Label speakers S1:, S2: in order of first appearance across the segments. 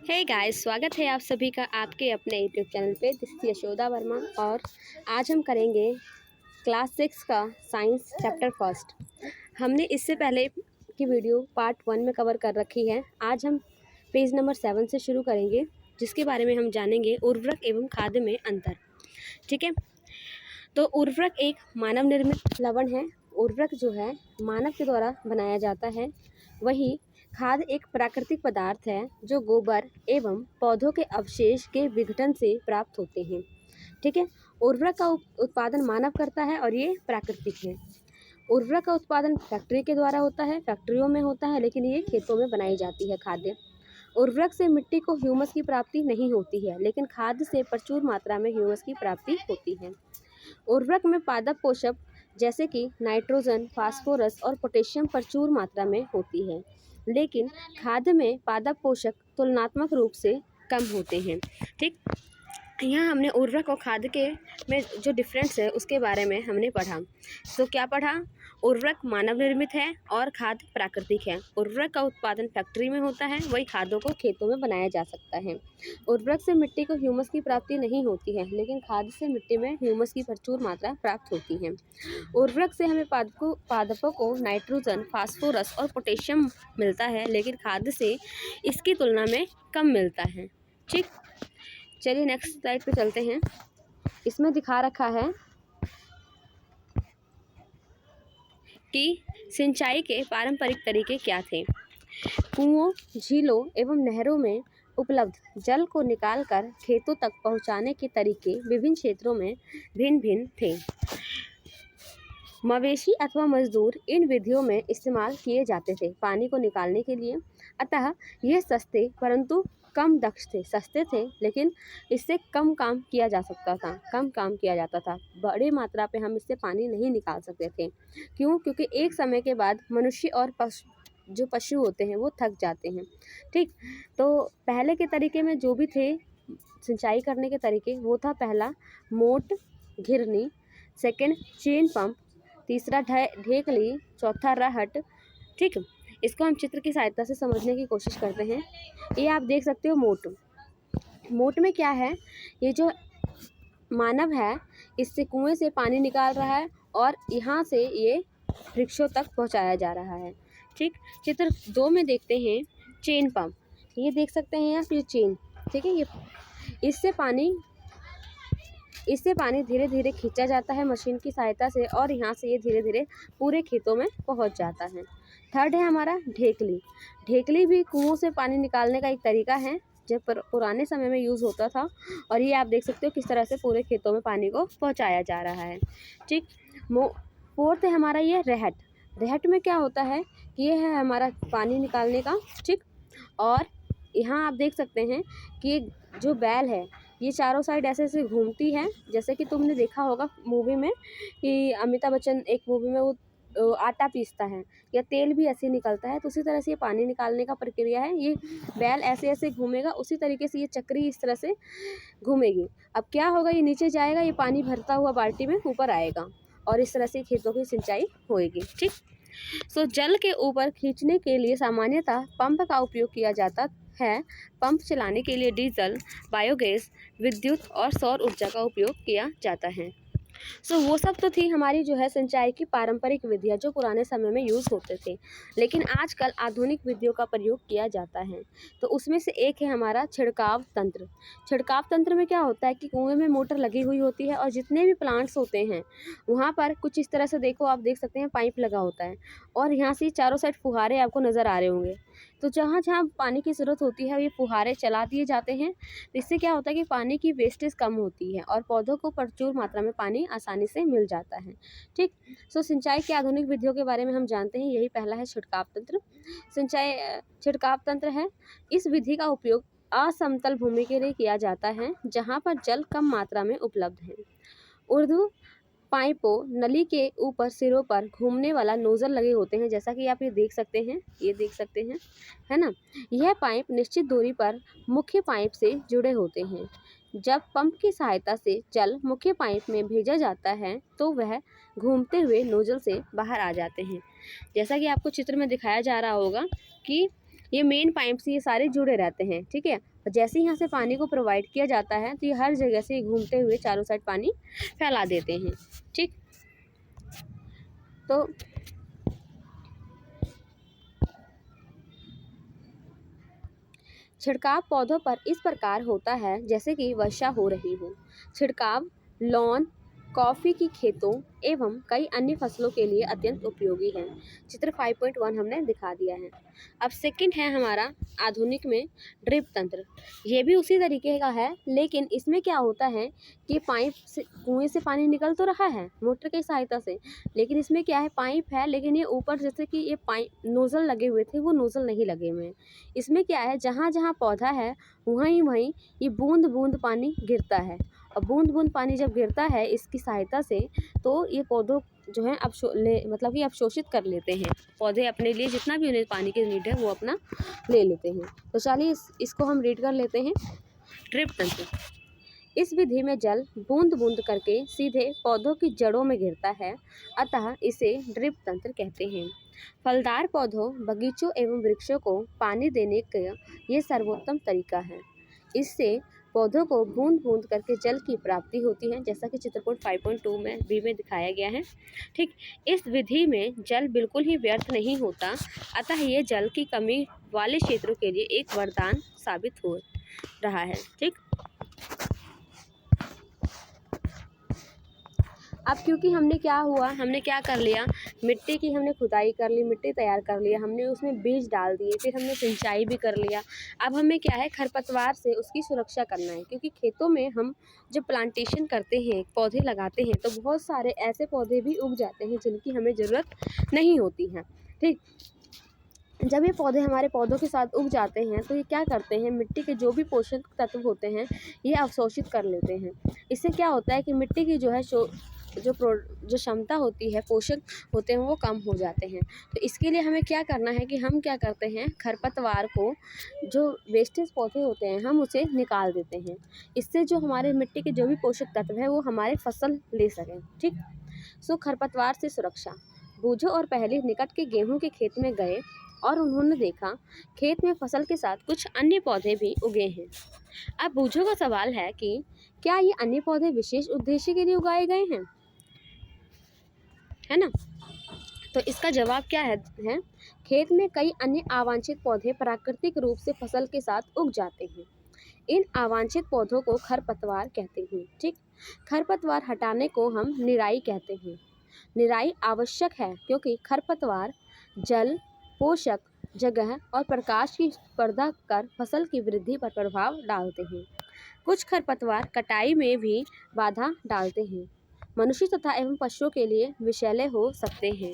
S1: Hey guys, स्वागत है आप सभी का आपके अपने यूट्यूब चैनल पे। दिस इज यशोदा वर्मा और आज हम करेंगे क्लास 6 का साइंस चैप्टर फर्स्ट। हमने इससे पहले की वीडियो पार्ट 1 में कवर कर रखी है। आज हम पेज नंबर 7 से शुरू करेंगे, जिसके बारे में हम जानेंगे उर्वरक एवं खाद में अंतर। ठीक है, तो उर्वरक एक मानव निर्मित लवण है। उर्वरक जो है मानव के द्वारा बनाया जाता है। वही खाद एक प्राकृतिक पदार्थ है जो गोबर एवं पौधों के अवशेष के विघटन से प्राप्त होते हैं। ठीक है, उर्वरक का उत्पादन मानव करता है और ये प्राकृतिक है। उर्वरक का उत्पादन फैक्ट्री के द्वारा होता है, फैक्ट्रियों में होता है, लेकिन ये खेतों में बनाई जाती है खाद्य। उर्वरक से मिट्टी को ह्यूमस की प्राप्ति नहीं होती है, लेकिन खाद से प्रचुर मात्रा में ह्यूमस की प्राप्ति होती है। उर्वरक में पादप पोषक जैसे कि नाइट्रोजन, फास्फोरस और पोटेशियम प्रचुर मात्रा में होती है, लेकिन खाद में पादप पोषक तुलनात्मक रूप से कम होते हैं। ठीक, यहाँ हमने उर्वरक और खाद के में जो डिफरेंस है उसके बारे में हमने पढ़ा। तो क्या पढ़ा? उर्वरक मानव निर्मित है और खाद प्राकृतिक है। उर्वरक का उत्पादन फैक्ट्री में होता है, वही खादों को खेतों में बनाया जा सकता है। उर्वरक से मिट्टी को ह्यूमस की प्राप्ति नहीं होती है, लेकिन खाद से मिट्टी में ह्यूमस की प्रचुर मात्रा प्राप्त होती है। उर्वरक से हमें पादपों को नाइट्रोजन, फास्फोरस और पोटेशियम मिलता है, लेकिन खाद से इसकी तुलना में कम मिलता है। ठीक, चलिए नेक्स्ट स्लाइड पे चलते हैं। इसमें दिखा रखा है कि सिंचाई के पारंपरिक तरीके क्या थे। कुओं, झीलों एवं नहरों में उपलब्ध जल को निकालकर खेतों तक पहुंचाने के तरीके विभिन्न क्षेत्रों में भिन्न भिन्न थे। मवेशी अथवा मजदूर इन विधियों में इस्तेमाल किए जाते थे पानी को निकालने के लिए। अतः ये सस्ते परंतु कम दक्ष थे। सस्ते थे, लेकिन इससे कम काम किया जाता था। बड़ी मात्रा पे हम इससे पानी नहीं निकाल सकते थे। क्यों? क्योंकि एक समय के बाद मनुष्य और जो पशु होते हैं वो थक जाते हैं। ठीक, तो पहले के तरीके में जो भी थे सिंचाई करने के तरीके, वो था पहला मोट घिरनी, सेकंड चेन पंप, तीसरा ढेकली, चौथा रहट। ठीक, इसको हम चित्र की सहायता से समझने की कोशिश करते हैं। ये आप देख सकते हो मोट में क्या है, ये जो मानव है इससे कुएं से पानी निकाल रहा है और यहाँ से ये वृक्षों तक पहुँचाया जा रहा है। ठीक, चित्र 2 में देखते हैं चेन पंप। ये देख सकते हैं आप, ये चेन। ठीक है, ये इससे पानी धीरे धीरे खींचा जाता है मशीन की सहायता से और यहाँ से ये धीरे धीरे पूरे खेतों में पहुँच जाता है। थर्ड है हमारा ढेकली। ढेकली भी कुओं से पानी निकालने का एक तरीका है जो पुराने समय में यूज़ होता था, और ये आप देख सकते हो किस तरह से पूरे खेतों में पानी को पहुँचाया जा रहा है। ठीक, फोर्थ है हमारा ये रहट। रहट में क्या होता है कि ये है हमारा पानी निकालने का। ठीक, और यहाँ आप देख सकते हैं कि जो बैल है ये चारों साइड ऐसे ऐसे घूमती है, जैसे कि तुमने देखा होगा मूवी में कि अमिताभ बच्चन एक मूवी में वो आटा पीसता है या तेल भी ऐसे निकलता है, तो उसी तरह से ये पानी निकालने का प्रक्रिया है। ये बैल ऐसे ऐसे घूमेगा, उसी तरीके से ये चक्री इस तरह से घूमेगी। अब क्या होगा, ये नीचे जाएगा, ये पानी भरता हुआ बाल्टी में ऊपर आएगा और इस तरह से खेतों की सिंचाई होएगी। ठीक, सो जल के ऊपर खींचने के लिए सामान्यतः पंप का उपयोग किया जाता है। पंप चलाने के लिए डीजल, बायोगैस, विद्युत और सौर ऊर्जा का उपयोग किया जाता है। वो सब तो थी हमारी जो है सिंचाई की पारंपरिक विधियाँ जो पुराने समय में यूज़ होते थे, लेकिन आजकल आधुनिक विधियों का प्रयोग किया जाता है। तो उसमें से एक है हमारा छिड़काव तंत्र। छिड़काव तंत्र में क्या होता है कि कुएं में मोटर लगी हुई होती है और जितने भी प्लांट्स होते हैं वहाँ पर कुछ इस तरह से देखो, आप देख सकते हैं पाइप लगा होता है और यहाँ से चारों साइड फुहारे आपको नज़र आ रहे होंगे। तो जहाँ जहाँ पानी की ज़रूरत होती है ये फुहारे चला दिए जाते हैं। तो इससे क्या होता है कि पानी की वेस्टेज कम होती है और पौधों को प्रचुर मात्रा में पानी आसानी से मिल जाता है। ठीक, सिंचाई की आधुनिक विधियों के बारे में हम जानते हैं। यही पहला है छिड़काव तंत्र। छिड़काव तंत्र है, इस विधि का उपयोग असमतल भूमि के लिए किया जाता है जहाँ पर जल कम मात्रा में उपलब्ध है। ऊर्ध्व पाइपों नली के ऊपर सिरों पर घूमने वाला नोजल लगे होते हैं, जैसा कि आप ये देख सकते हैं, है ना। यह पाइप निश्चित दूरी पर मुख्य पाइप से जुड़े होते हैं। जब पंप की सहायता से जल मुख्य पाइप में भेजा जाता है तो वह घूमते हुए नोजल से बाहर आ जाते हैं। जैसा कि आपको चित्र में दिखाया जा रहा होगा कि ये मेन पाइप से ये सारे जुड़े रहते हैं, ठीक है। और जैसे ही यहाँ से पानी को प्रोवाइड किया जाता है तो ये हर जगह से घूमते हुए चारों साइड पानी फैला देते हैं, ठीक। तो छिड़काव पौधों पर इस प्रकार होता है जैसे कि वर्षा हो रही हो। छिड़काव लॉन, कॉफ़ी की खेतों एवं कई अन्य फसलों के लिए अत्यंत उपयोगी है। चित्र 5.1 हमने दिखा दिया है। अब सेकंड है हमारा आधुनिक में ड्रिप तंत्र। ये भी उसी तरीके का है, लेकिन इसमें क्या होता है कि पाइप से, कुएं से पानी निकल तो रहा है मोटर की सहायता से, लेकिन इसमें क्या है, पाइप है लेकिन ये ऊपर जैसे कि ये पाइप नोज़ल लगे हुए थे, वो नोज़ल नहीं लगे हुए हैं। इसमें क्या है, जहाँ जहाँ पौधा है वहीं वहीं ये बूंद बूंद पानी गिरता है। और बूंद बूंद पानी जब गिरता है इसकी सहायता से, तो ये पौधों जो है मतलब कि अवशोषित कर लेते हैं। पौधे अपने लिए जितना भी उन्हें पानी की नीड है वो अपना ले लेते हैं। तो चलिए इसको हम रीड कर लेते हैं। ड्रिप तंत्र। इस विधि में जल बूंद बूंद करके सीधे पौधों की जड़ों में गिरता है, अतः इसे ड्रिप तंत्र कहते हैं। फलदार पौधों, बगीचों एवं वृक्षों को पानी देने का ये सर्वोत्तम तरीका है। इससे पौधों को बूंद बूंद करके जल की प्राप्ति होती है, जैसा कि चित्रकूट 5.2 में बी में दिखाया गया है, ठीक। इस विधि में जल बिल्कुल ही व्यर्थ नहीं होता, अतः ये जल की कमी वाले क्षेत्रों के लिए एक वरदान साबित हो रहा है, ठीक। अब क्योंकि हमने क्या कर लिया, मिट्टी की हमने खुदाई कर ली, मिट्टी तैयार कर लिया, हमने उसमें बीज डाल दिए, फिर हमने सिंचाई भी कर लिया। अब हमें क्या है, खरपतवार से उसकी सुरक्षा करना है, क्योंकि खेतों में हम जब प्लांटेशन करते हैं, पौधे लगाते हैं, तो बहुत सारे ऐसे पौधे भी उग जाते हैं जिनकी हमें ज़रूरत नहीं होती है, ठीक। जब ये पौधे हमारे पौधों के साथ उग जाते हैं तो ये क्या करते हैं, मिट्टी के जो भी पोषक तत्व होते हैं ये अवशोषित कर लेते हैं। इससे क्या होता है कि मिट्टी की जो है जो क्षमता होती है, पोषक होते हैं वो कम हो जाते हैं। तो इसके लिए हमें क्या करना है कि हम क्या करते हैं, खरपतवार को, जो वेस्टेज पौधे होते हैं, हम उसे निकाल देते हैं। इससे जो हमारे मिट्टी के जो भी पोषक तत्व है वो हमारे फसल ले सकें, ठीक। सो खरपतवार से सुरक्षा। बूझो और पहले निकट के गेहूं के खेत में गए और उन्होंने देखा खेत में फसल के साथ कुछ अन्य पौधे भी उगे हैं। अब बूझो का सवाल है कि क्या ये अन्य पौधे विशेष उद्देश्य के लिए उगाए गए हैं, है ना। तो इसका जवाब क्या है, खेत में कई अन्य अवांछित पौधे प्राकृतिक रूप से फसल के साथ उग जाते हैं। इन अवांछित पौधों को खरपतवार कहते हैं, ठीक। खरपतवार हटाने को हम निराई कहते हैं। निराई आवश्यक है क्योंकि खरपतवार जल, पोषक, जगह और प्रकाश की स्पर्धा कर फसल की वृद्धि पर प्रभाव डालते हैं। कुछ खरपतवार कटाई में भी बाधा डालते हैं, मनुष्य तथा एवं पशुओं के लिए विषैले हो सकते हैं।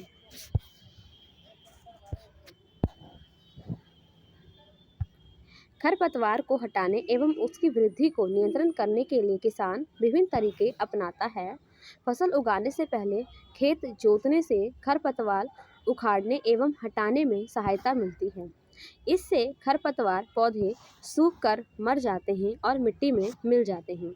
S1: खरपतवार को हटाने एवं उसकी वृद्धि को नियंत्रण करने के लिए किसान विभिन्न तरीके अपनाता है। फसल उगाने से पहले खेत जोतने से खरपतवार उखाड़ने एवं हटाने में सहायता मिलती है। इससे खरपतवार पौधे सूख कर मर जाते हैं और मिट्टी में मिल जाते हैं।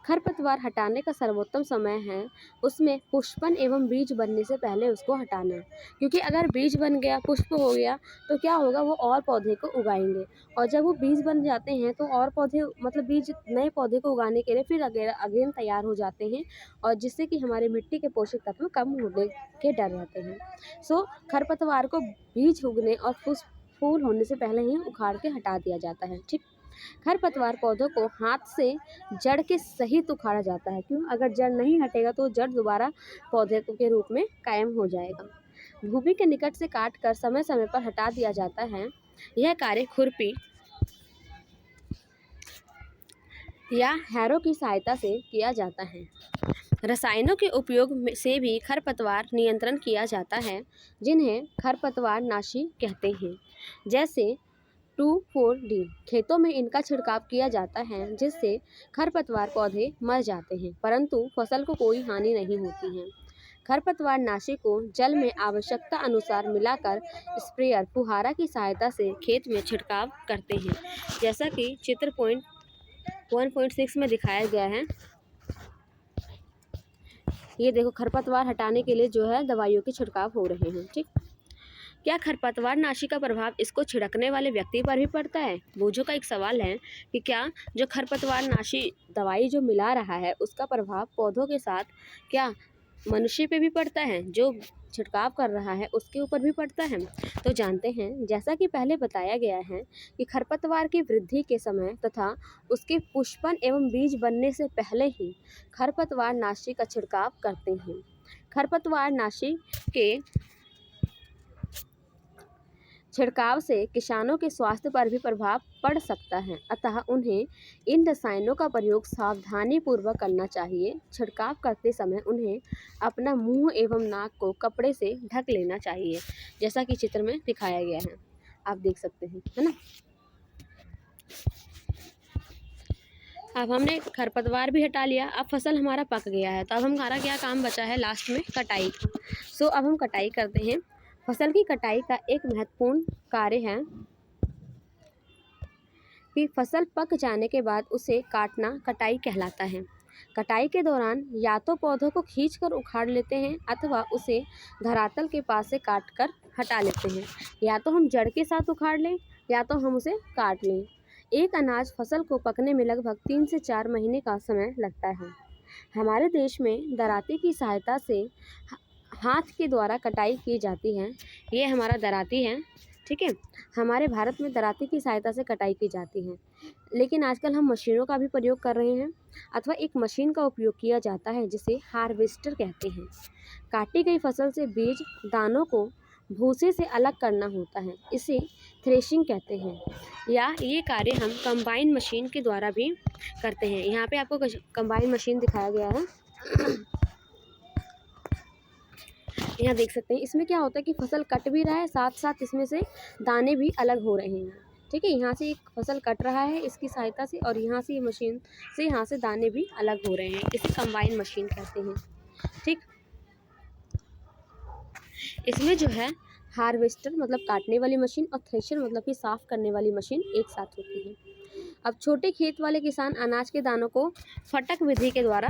S1: खरपतवार हटाने का सर्वोत्तम समय है उसमें पुष्पन एवं बीज बनने से पहले उसको हटाना, क्योंकि अगर बीज बन गया, पुष्प हो गया, तो क्या होगा, वो और पौधे को उगाएंगे, और जब वो बीज बन जाते हैं तो और पौधे, मतलब बीज नए पौधे को उगाने के लिए फिर अगेन तैयार हो जाते हैं, और जिससे कि हमारे मिट्टी के पोषक तत्व कम होने के डर रहते हैं। सो खरपतवार को बीज उगने और फूल होने से पहले ही उखाड़ के हटा दिया जाता है, ठीक। खरपतवार पौधों को हाथ से जड़ के सहित उखाड़ा जाता है। क्यों? अगर जड़ नहीं हटेगा तो जड़ दोबारा पौधे के रूप में कायम हो जाएगा। भूमि के निकट से काट कर समय समय पर हटा दिया जाता है। यह कार्य खुरपी या हैरो की सहायता से किया जाता है। रसायनों के उपयोग से भी खरपतवार नियंत्रण किया जाता है, जिन्हें खरपतवार नाशी कहते हैं, जैसे 2,4-D। खेतों में इनका छिड़काव किया जाता है जिससे खरपतवार पौधे मर जाते हैं, परंतु फसल को कोई हानि नहीं होती है। खरपतवार नाशी को जल में आवश्यकता अनुसार मिलाकर स्प्रेयर फुहारा की सहायता से खेत में छिड़काव करते हैं, जैसा कि चित्र 1.6 में दिखाया गया है। ये देखो, खरपतवार हटाने के लिए जो है दवाइयों के छिड़काव हो रहे हैं, ठीक। क्या खरपतवार नाशी का प्रभाव इसको छिड़कने वाले व्यक्ति पर भी पड़ता है? बूझों का एक सवाल है कि क्या जो खरपतवार नाशी दवाई जो मिला रहा है उसका प्रभाव पौधों के साथ क्या मनुष्य पे भी पड़ता है, जो छिड़काव कर रहा है उसके ऊपर भी पड़ता है? तो जानते हैं। जैसा कि पहले बताया गया है कि खरपतवार की वृद्धि के समय तथा उसके पुष्पन एवं बीज बनने से पहले ही खरपतवार नाशी का छिड़काव करते हैं। खरपतवार नाशी के छिड़काव से किसानों के स्वास्थ्य पर भी प्रभाव पड़ सकता है, अतः उन्हें इन रसायनों का प्रयोग सावधानी पूर्वक करना चाहिए। छिड़काव करते समय उन्हें अपना मुंह एवं नाक को कपड़े से ढक लेना चाहिए, जैसा कि चित्र में दिखाया गया है, आप देख सकते हैं, है ना। अब हमने खरपतवार भी हटा लिया, अब फसल हमारा पक गया है, तो अब हमारा क्या काम बचा है लास्ट में, कटाई। सो अब हम कटाई करते हैं। फसल की कटाई का एक महत्वपूर्ण कार्य है कि फसल पक जाने के बाद उसे काटना कटाई कहलाता है। कटाई के दौरान या तो पौधों को खींचकर उखाड़ लेते हैं अथवा उसे धरातल के पास से काट कर हटा लेते हैं। या तो हम जड़ के साथ उखाड़ लें या तो हम उसे काट लें। एक अनाज फसल को पकने में लगभग 3 से 4 महीने का समय लगता है। हमारे देश में दराती की सहायता से हाथ के द्वारा कटाई की जाती है। ये हमारा दराती है, ठीक है। हमारे भारत में दराती की सहायता से कटाई की जाती है, लेकिन आजकल हम मशीनों का भी प्रयोग कर रहे हैं अथवा एक मशीन का उपयोग किया जाता है जिसे हार्वेस्टर कहते हैं। काटी गई फसल से बीज दानों को भूसे से अलग करना होता है, इसे थ्रेशिंग कहते हैं, या ये कार्य हम कंबाइन मशीन के द्वारा भी करते हैं। यहाँ पे आपको कंबाइन मशीन दिखाया गया है, यहाँ देख सकते हैं। इसमें क्या होता है कि फसल कट भी रहा है, साथ साथ इसमें से दाने भी अलग हो रहे हैं, ठीक है। यहाँ से एक फसल कट रहा है इसकी सहायता से, और यहाँ से ये मशीन से यहाँ से दाने भी अलग हो रहे हैं, इसे कंबाइन मशीन कहते हैं, ठीक। इसमें जो है हार्वेस्टर मतलब काटने वाली मशीन और थ्रेशर मतलब कि साफ करने वाली मशीन एक साथ होती है। अब छोटे खेत वाले किसान अनाज के दानों को फटक विधि के द्वारा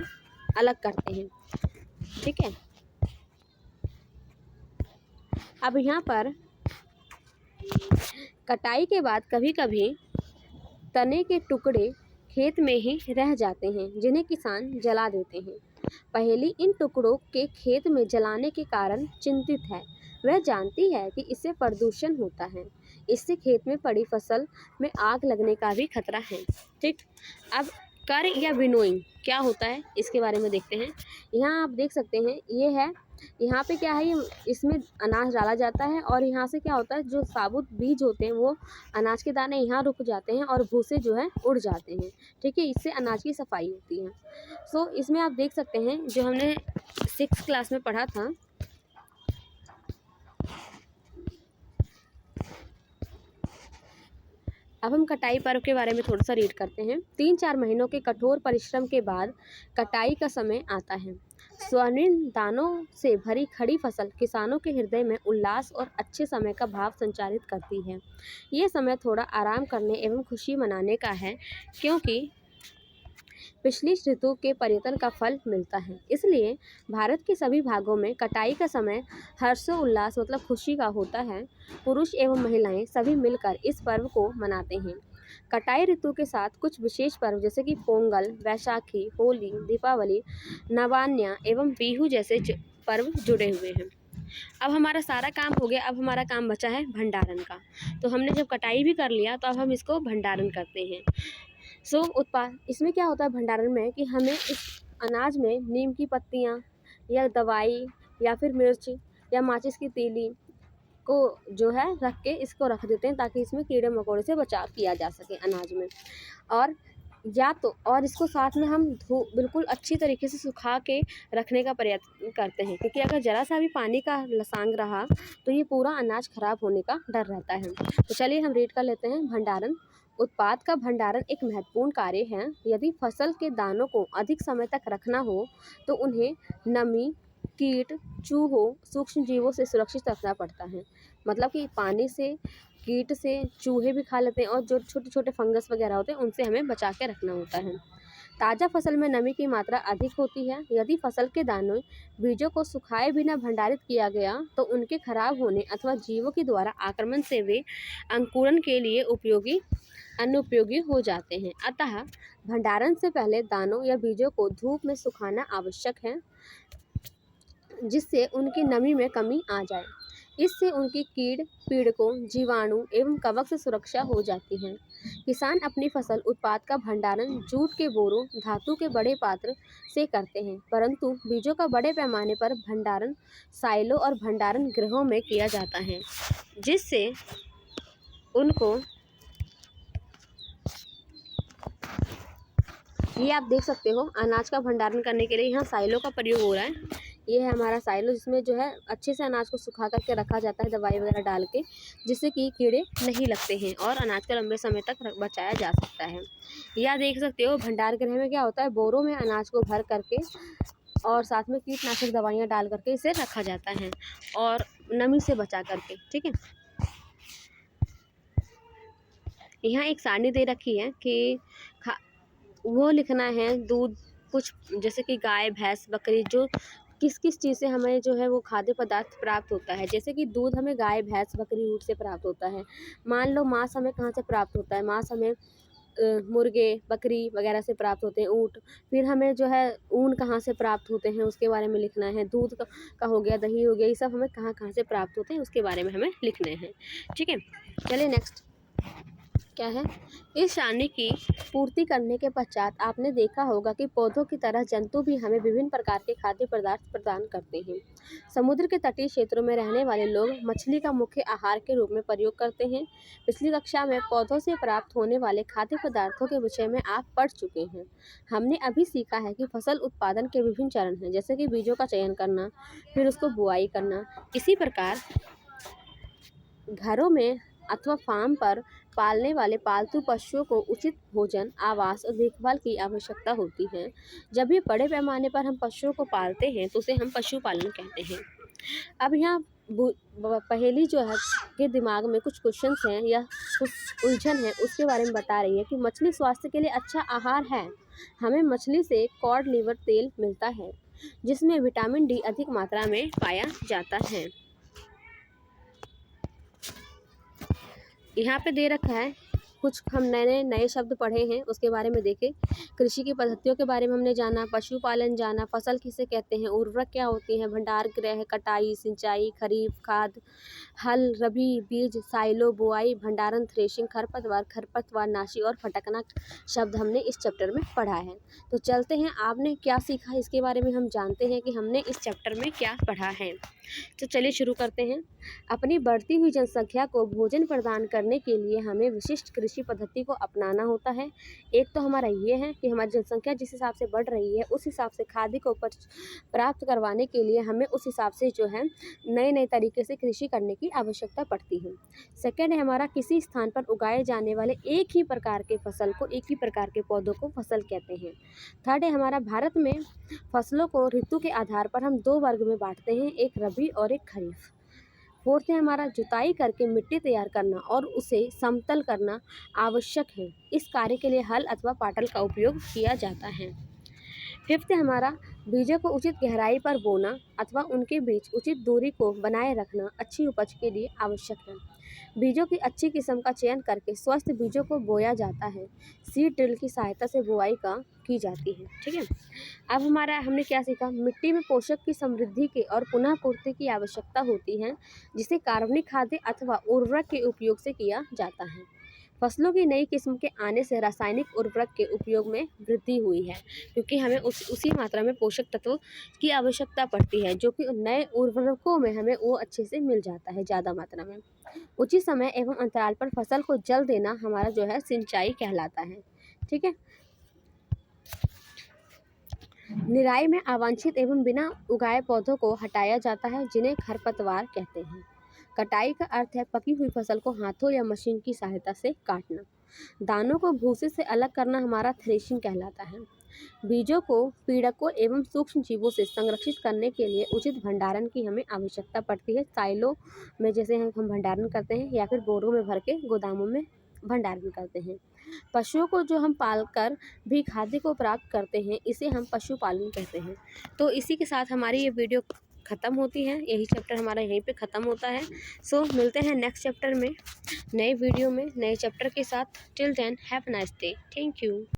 S1: अलग करते हैं, ठीक है। अब यहाँ पर कटाई के बाद कभी कभी तने के टुकड़े खेत में ही रह जाते हैं, जिन्हें किसान जला देते हैं। पहेली इन टुकड़ों के खेत में जलाने के कारण चिंतित है। वह जानती है कि इससे प्रदूषण होता है, इससे खेत में पड़ी फसल में आग लगने का भी खतरा है, ठीक। अब कर या विनोइंग क्या होता है इसके बारे में देखते हैं। यहाँ आप देख सकते हैं, ये है, यहाँ पे क्या है, ये इसमें अनाज डाला जाता है और यहाँ से क्या होता है, जो साबुत बीज होते हैं वो अनाज के दाने यहाँ रुक जाते हैं और भूसे जो है उड़ जाते हैं, ठीक है। इससे अनाज की सफाई होती है। सो इसमें आप देख सकते हैं जो हमने 6th क्लास में पढ़ा था, अब हम कटाई पर्व के बारे में थोड़ा सा रीड करते हैं। 3-4 महीनों के कठोर परिश्रम के बाद कटाई का समय आता है। स्वर्णिम दानों से भरी खड़ी फसल किसानों के हृदय में उल्लास और अच्छे समय का भाव संचारित करती है। ये समय थोड़ा आराम करने एवं खुशी मनाने का है, क्योंकि पिछली ऋतु के पर्यटन का फल मिलता है। इसलिए भारत के सभी भागों में कटाई का समय हर्षोल्लास मतलब खुशी का होता है। पुरुष एवं महिलाएं सभी मिलकर इस पर्व को मनाते हैं। कटाई ऋतु के साथ कुछ विशेष पर्व जैसे कि पोंगल, वैशाखी, होली, दीपावली, नवान्या एवं बिहू जैसे पर्व जुड़े हुए हैं। अब हमारा सारा काम हो गया, अब हमारा काम बचा है भंडारण का। तो हमने जब कटाई भी कर लिया तो अब हम इसको भंडारण करते हैं। सो उत्पाद इसमें क्या होता है भंडारण में कि हमें इस अनाज में नीम की पत्तियाँ या दवाई या फिर मिर्च या माचिस की तीली को जो है रख के इसको रख देते हैं, ताकि इसमें कीड़े मकोड़े से बचाव किया जा सके अनाज में। और या तो और इसको साथ में हम बिल्कुल अच्छी तरीके से सुखा के रखने का प्रयत्न करते हैं, क्योंकि अगर ज़रा सा भी पानी का लसांग रहा तो ये पूरा अनाज खराब होने का डर रहता है। तो चलिए हम रीड कर लेते हैं। भंडारण उत्पाद का भंडारण एक महत्वपूर्ण कार्य है। यदि फसल के दानों को अधिक समय तक रखना हो तो उन्हें नमी, कीट, चूहों, सूक्ष्म जीवों से सुरक्षित रखना पड़ता है। मतलब कि पानी से, कीट से चूहे भी खा लेते हैं और जो छोटे छोटे फंगस वगैरह होते हैं उनसे हमें बचा के रखना होता है। ताज़ा फसल में नमी की मात्रा अधिक होती है। यदि फसल के दानों बीजों को सुखाए बिना भंडारित किया गया तो उनके खराब होने अथवा जीवों के द्वारा आक्रमण से वे अंकुरण के लिए अनुपयोगी हो जाते हैं। अतः भंडारण से पहले दानों या बीजों को धूप में सुखाना आवश्यक है, जिससे उनकी नमी में कमी आ जाए। इससे उनकी कीड़ पीड़कों, जीवाणु एवं कवक से सुरक्षा हो जाती है। किसान अपनी फसल उत्पाद का भंडारण जूट के बोरों, धातु के बड़े पात्र से करते हैं, परंतु बीजों का बड़े पैमाने पर भंडारण साइलो और भंडारण गृहों में किया जाता है, जिससे उनको ये आप देख सकते हो अनाज का भंडारण करने के लिए यहाँ साइलो का प्रयोग हो रहा है। ये है हमारा साइलो, जिसमें जो है अच्छे से अनाज को सुखा करके रखा जाता है दवाई वगैरह डाल के, जिससे कि कीड़े नहीं लगते हैं और अनाज को लंबे समय तक बचाया जा सकता है। यह देख सकते हो भंडार गृह में क्या होता है, बोरों में अनाज को भर करके और साथ में कीटनाशक दवाइयाँ डाल करके इसे रखा जाता है और नमी से बचा करके। ठीक है, यहाँ एक सारणी दे रखी है कि वो लिखना है दूध, कुछ जैसे कि गाय भैंस बकरी जो किस किस चीज़ से हमें जो है वो खाद्य पदार्थ प्राप्त होता है। जैसे कि दूध हमें गाय भैंस बकरी ऊँट से प्राप्त होता है। मान लो मांस हमें कहाँ से प्राप्त होता है, मांस हमें मुर्गे बकरी वगैरह से प्राप्त होते हैं, ऊँट। फिर हमें जो है ऊन कहाँ से प्राप्त होते हैं उसके बारे में लिखना है। दूध का हो गया, दही हो गया, ये सब हमें कहाँ कहाँ से प्राप्त होते हैं उसके बारे में हमें लिखने हैं। ठीक है, चलिए नेक्स्ट क्या है। इस सारणी की पूर्ति करने के पश्चात आपने देखा होगा कि पौधों की तरह जंतु भी हमें विभिन्न प्रकार के खाद्य पदार्थ प्रदान करते हैं। समुद्र के तटीय क्षेत्रों में रहने वाले लोग मछली का मुख्य आहार के रूप में प्रयोग करते हैं। पिछली कक्षा में पौधों से प्राप्त होने वाले खाद्य पदार्थों के विषय में आप पढ़ चुके हैं। हमने अभी सीखा है कि फसल उत्पादन के विभिन्न चरण हैं, जैसे कि बीजों का चयन करना, फिर उसको बुआई करना। इसी प्रकार घरों में अथवा फार्म पर पालने वाले पालतू पशुओं को उचित भोजन, आवास और देखभाल की आवश्यकता होती है। जब भी बड़े पैमाने पर हम पशुओं को पालते हैं तो उसे हम पशुपालन कहते हैं। अब यहाँ पहेली जो है के दिमाग में कुछ क्वेश्चंस हैं या कुछ उलझन है, उसके बारे में बता रही है कि मछली स्वास्थ्य के लिए अच्छा आहार है। हमें मछली से कॉड लिवर तेल मिलता है, जिसमें विटामिन डी अधिक मात्रा में पाया जाता है। यहाँ पे दे रखा है कुछ हम नए शब्द पढ़े हैं, उसके बारे में देखें। कृषि की पद्धतियों के बारे में हमने जाना, पशुपालन जाना, फसल किसे कहते हैं, उर्वरक क्या होती हैं, भंडार गृह, कटाई, सिंचाई, खरीफ, खाद, हल, रबी, बीज, साइलो, बुआई, भंडारण, थ्रेशिंग, खरपतवार नाशी और फटकना शब्द हमने इस चैप्टर में पढ़ा है। तो चलते हैं, आपने क्या सीखा इसके बारे में हम जानते हैं कि हमने इस चैप्टर में क्या पढ़ा है। तो चलिए शुरू करते हैं। अपनी बढ़ती हुई जनसंख्या को भोजन प्रदान करने के लिए हमें विशिष्ट कृषि पद्धति को अपनाना होता है। एक तो हमारा ये है कि हमारी जनसंख्या जिस हिसाब से बढ़ रही है उस हिसाब से खाद्य को प्राप्त करवाने के लिए हमें उस हिसाब से जो है नए नए तरीके से कृषि करने की आवश्यकता पड़ती है। सेकेंड है हमारा किसी स्थान पर उगाए जाने वाले एक ही प्रकार के फसल को, एक ही प्रकार के पौधों को फसल कहते हैं। थर्ड है हमारा भारत में फसलों को ऋतु के आधार पर हम दो वर्ग में बांटते हैं, एक रबी और एक खरीफ। फोर्थ है हमारा जुताई करके मिट्टी तैयार करना और उसे समतल करना आवश्यक है। इस कार्य के लिए हल अथवा पाटल का उपयोग किया जाता है। फिफ्थ है हमारा बीजों को उचित गहराई पर बोना अथवा उनके बीच उचित दूरी को बनाए रखना अच्छी उपज के लिए आवश्यक है। बीजों की अच्छी किस्म का चयन करके स्वस्थ बीजों को बोया जाता है। सीड ड्रिल की सहायता से बुआई की जाती है। ठीक है, अब हमने क्या सीखा। मिट्टी में पोषक की समृद्धि के और पुनः पूर्ति की आवश्यकता होती है, जिसे कार्बनिक खाद्य अथवा उर्वरक के उपयोग से किया जाता है। फसलों की नई किस्म के आने से रासायनिक उर्वरक के उपयोग में वृद्धि हुई है, क्योंकि हमें उसी मात्रा में पोषक तत्वों की आवश्यकता पड़ती है, जो कि नए उर्वरकों में हमें वो अच्छे से मिल जाता है ज़्यादा मात्रा में। उचित समय एवं अंतराल पर फसल को जल देना हमारा जो है सिंचाई कहलाता है। ठीक है, निराई में अवांछित एवं बिना उगाए पौधों को हटाया जाता है, जिन्हें खरपतवार कहते हैं। कटाई का अर्थ है पकी हुई फसल को हाथों या मशीन की सहायता से काटना। दानों को भूसे से अलग करना हमारा थ्रेशिंग कहलाता है। बीजों को पीड़कों एवं सूक्ष्म जीवों से संरक्षित करने के लिए उचित भंडारण की हमें आवश्यकता पड़ती है। साइलो में जैसे हम भंडारण करते हैं या फिर बोरों में भर के गोदामों में भंडारण करते हैं। पशुओं को जो हम पालकर भी खाद्य को प्राप्त करते हैं, इसे हम पशुपालन कहते हैं। तो इसी के साथ हमारी ये वीडियो ख़त्म होती है, यही चैप्टर हमारा यहीं पे ख़त्म होता है। सो मिलते हैं नेक्स्ट चैप्टर में, नए वीडियो में, नए चैप्टर के साथ। Till then have a nice day. Thank you.